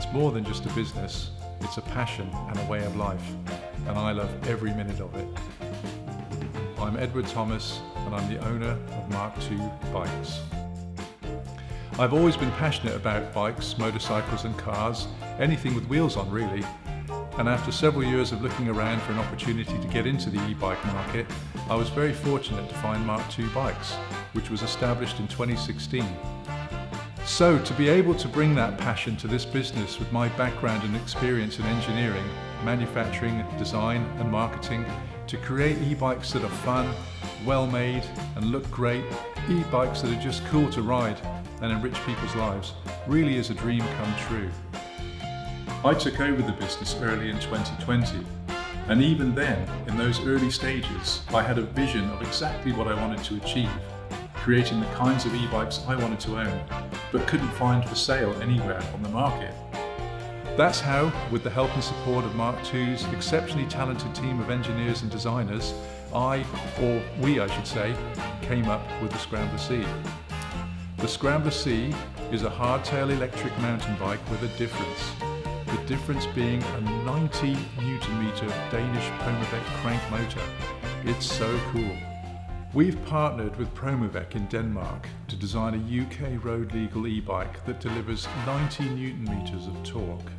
It's more than just a business, it's a passion and a way of life, and I love every minute of it. I'm Edward Thomas, and I'm the owner of Mark2 Bikes. I've always been passionate about bikes, motorcycles and cars, anything with wheels on really. And after several years of looking around for an opportunity to get into the e-bike market, I was very fortunate to find Mark2 Bikes, which was established in 2016. So to be able to bring that passion to this business with my background and experience in engineering, manufacturing, design and marketing, to create e-bikes that are fun, well made and look great, e-bikes that are just cool to ride and enrich people's lives, really is a dream come true. I took over the business early in 2020, and even then, in those early stages, I had a vision of exactly what I wanted to achieve, creating the kinds of e-bikes I wanted to own, but couldn't find for sale anywhere on the market. That's how, with the help and support of Mark2's exceptionally talented team of engineers and designers, we I should say, came up with the Scrambler C. The Scrambler C is a hardtail electric mountain bike with a difference. The difference being a 90 Nm Danish Promivec crank motor. It's so cool. We've partnered with Promivec in Denmark to design a UK road legal e-bike that delivers 90 Nm of torque.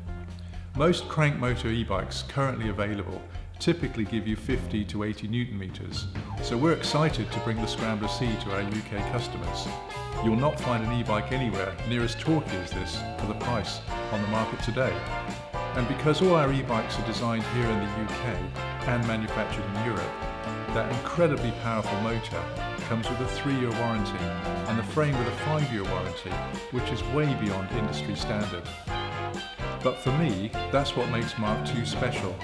Most crank motor e-bikes currently available typically give you 50 to 80 Nm, so we're excited to bring the Scrambler C to our UK customers. You'll not find an e-bike anywhere near as torquey as this for the price on the market today. And because all our e-bikes are designed here in the UK and manufactured in Europe, that incredibly powerful motor comes with a 3-year warranty and the frame with a 5-year warranty, which is way beyond industry standard. But for me, that's what makes Mark2 special.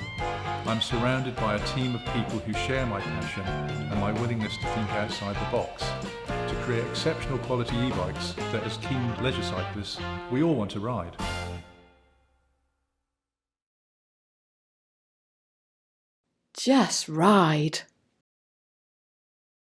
I'm surrounded by a team of people who share my passion and my willingness to think outside the box, to create exceptional quality e-bikes that, as keen leisure cyclists, we all want to ride. Just ride.